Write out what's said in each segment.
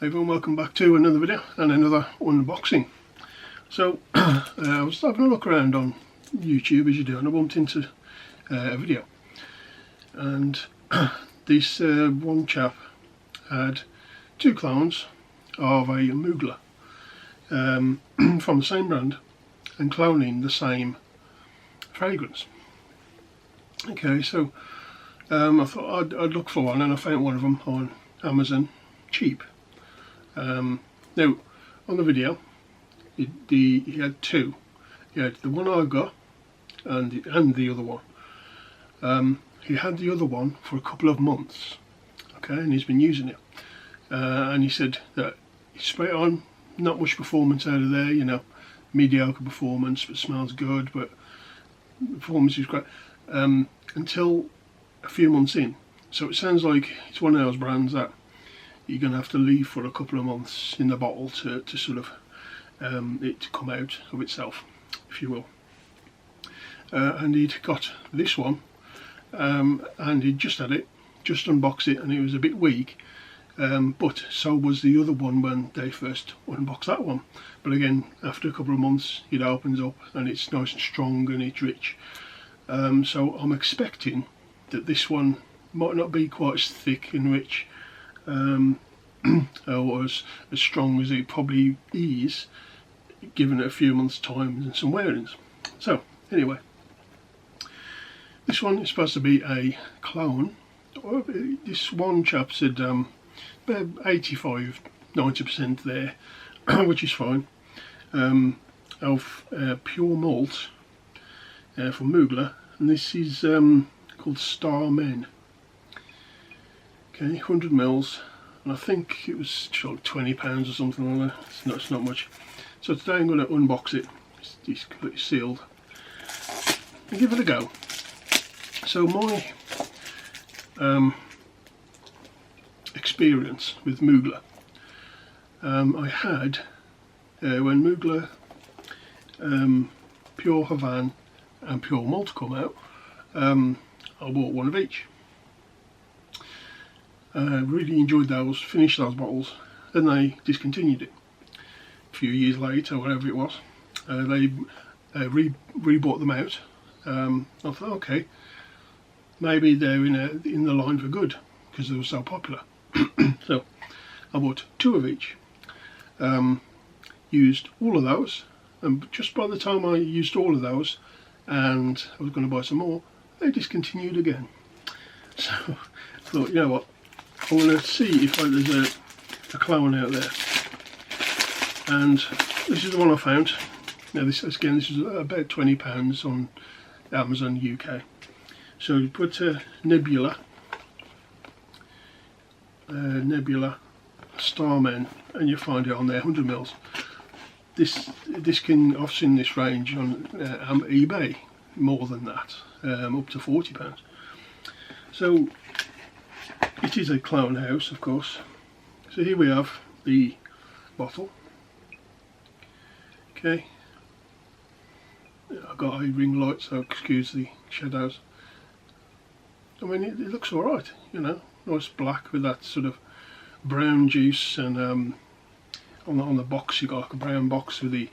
Hey everyone, welcome back to another video and another unboxing. So I was having a look around on YouTube as you do, and I bumped into a video, and this one chap had two clones of a Nebula from the same brand and cloning the same fragrance. Okay, so I thought I'd look for one, and I found one of them on Amazon cheap. Now on the video he had two. He had the one I got and the other one. He had the other one for a couple of months, okay, and he's been using it, and he said that he sprayed it on, not much performance out of there, you know, mediocre performance, but smells good, but performance is great, until a few months in. So it sounds like it's one of those brands that you're going to have to leave for a couple of months in the bottle to sort of it to come out of itself, if you will. And he'd got this one, and he'd just had it, just unboxed it, and it was a bit weak, but so was the other one when they first unboxed that one. But again, after a couple of months it opens up and it's nice and strong and it's rich. So I'm expecting that this one might not be quite as thick and rich or as strong as it probably is, given it a few months time and some wearings. So anyway, this one is supposed to be a clone. This one chap said about 85–90% there, which is fine, of Pure Malt from Nebula, and this is called Star Man. Okay, 100 mils, and I think it was like £20 or something like that. It's not much. So today I'm going to unbox it. It's completely sealed and give it a go. So my experience with Nebula, I had when Nebula, Pure Havan and Pure Malt come out, I bought one of each. Really enjoyed those, finished those bottles, then they discontinued it. A few years later, whatever it was, they re-bought them out. I thought, okay, maybe they're in the line for good because they were so popular. So I bought two of each, used all of those, and just by the time I used all of those and I was going to buy some more, they discontinued again. So I thought, you know what, I want to see if there's a clone out there, and this is the one I found. Now this is about £20 on Amazon UK. So you put Nebula Star Man, and you find it on there, 100 mils. This can, I've seen this range on eBay more than that, up to £40. So it is a clone house, of course. So here we have the bottle. Okay, I've got a ring light, so excuse the shadows. I mean, it looks alright, you know, nice black with that sort of brown juice, and on the box you got like a brown box with the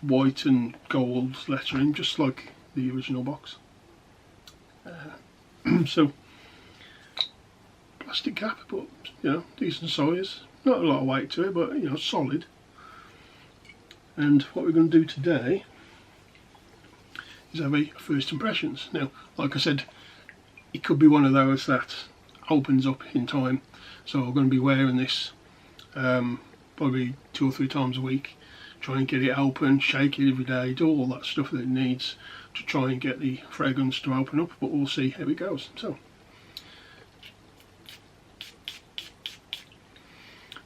white and gold lettering, just like the original box. So plastic cap, but you know, decent size, not a lot of weight to it, but you know, solid. And what we're going to do today is have a first impressions. Now, like I said, it could be one of those that opens up in time, so I'm going to be wearing this probably 2 or 3 times a week, try and get it open, shake it every day, do all that stuff that it needs to try and get the fragrance to open up, but we'll see how it goes. So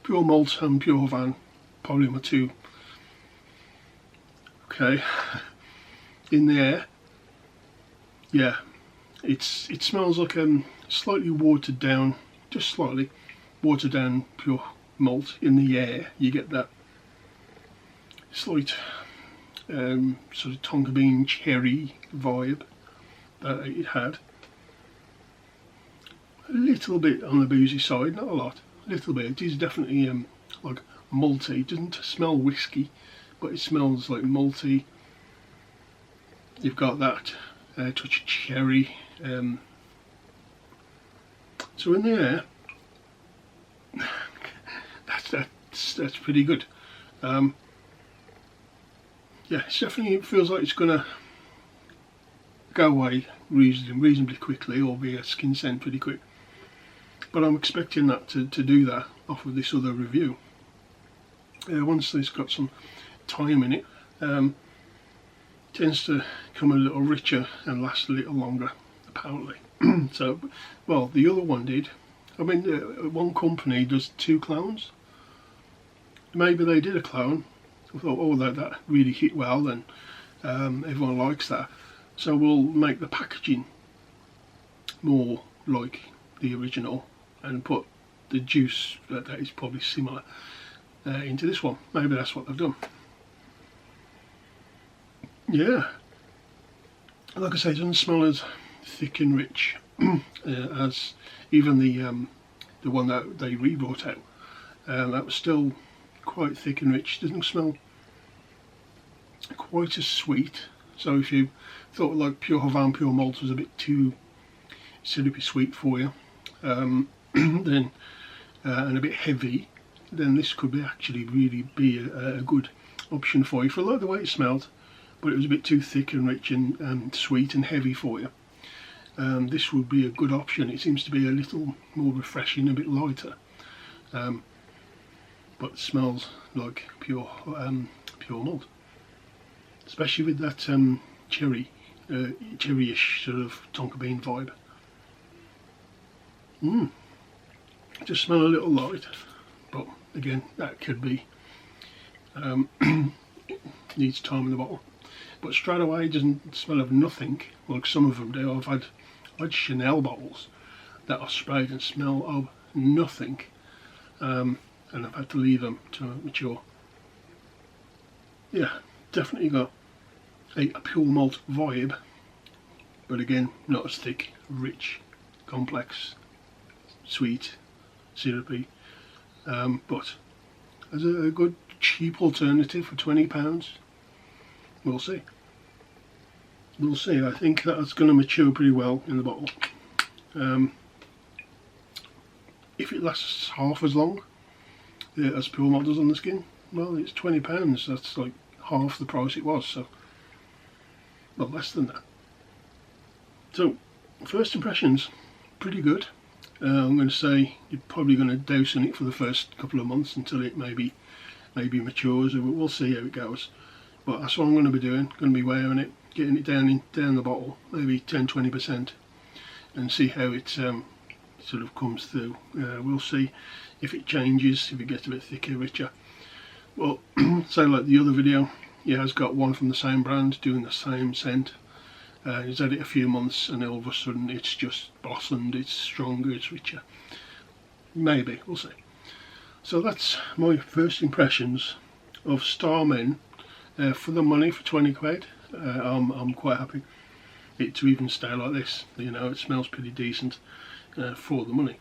Pure Malt and Pure Havan, probably my two. Okay, in there, yeah, it smells like slightly watered down, just slightly watered down Pure Malt. In the air you get that slight sort of tonka bean cherry vibe that it had. A little bit on the boozy side, not a lot, a little bit. It is definitely like malty. It doesn't smell whiskey, but it smells like malty. You've got that touch of cherry. So in the air, that's pretty good. Yeah, it definitely feels like it's gonna go away reasonably quickly, or be a skin scent pretty quick. But I'm expecting that to do that off of this other review. Once it's got some time in it, tends to come a little richer and last a little longer, apparently. So, well, the other one did. I mean, one company does 2 clones. Maybe they did a clone. I thought, oh, that really hit well, then everyone likes that. So we'll make the packaging more like the original and put the juice that is probably similar into this one. Maybe that's what they've done. Yeah, like I say, it doesn't smell as thick and rich as even the one that they re-brought out. That was still quite thick and rich. Doesn't smell quite as sweet. So if you thought like Pure Malt was a bit too syrupy sweet for you, then and a bit heavy, then this could be actually really be a good option for you. For a lot of the way it smelled, but it was a bit too thick and rich and sweet and heavy for you. This would be a good option. It seems to be a little more refreshing, a bit lighter, but smells like pure malt, especially with that cherryish sort of tonka bean vibe. Just smell a little light, but again, that could be needs time in the bottle. But straight away, it doesn't smell of nothing like some of them do. I've had Chanel bottles that are sprayed and smell of nothing, and I've had to leave them to mature. Yeah, definitely got a pure malt vibe, but again, not as thick, rich, complex, sweet, syrupy, but as a good cheap alternative for £20, we'll see. We'll see. I think that's going to mature pretty well in the bottle. If it lasts half as long as Pure Malt does on the skin, well, it's £20. That's like half the price it was, so, well, less than that. So, first impressions, pretty good. I'm going to say you're probably going to douse in it for the first couple of months until it maybe matures. We'll see how it goes. But that's what I'm going to be doing. Going to be wearing it, getting it down the bottle, maybe 10-20%, and see how it sort of comes through. We'll see if it changes, if it gets a bit thicker, richer. Well, so like the other video, he has got one from the same brand doing the same scent. He's had it a few months and all of a sudden it's just blossomed, it's stronger, it's richer. Maybe, we'll see. So that's my first impressions of Star Man. For the money, for 20 quid, I'm quite happy it to even stay like this. You know, it smells pretty decent for the money.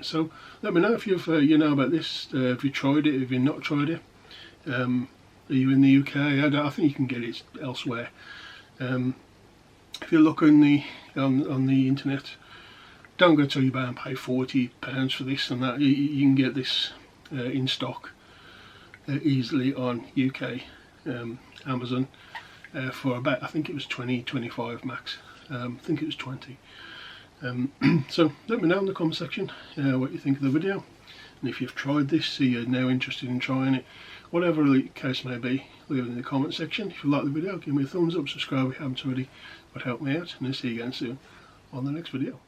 So let me know if you've you know about this. Have you tried it? Have you not tried it? Are you in the UK? I think you can get it elsewhere. If you look on the internet, don't go to eBay and pay £40 for this and that. You can get this in stock easily on UK Amazon for about, I think it was 20-25 max. I think it was 20. So let me know in the comment section what you think of the video, and if you've tried this, so you're now interested in trying it, whatever the case may be, leave it in the comment section. If you like the video, give me a thumbs up, subscribe if you haven't already, would help me out, and I'll see you again soon on the next video.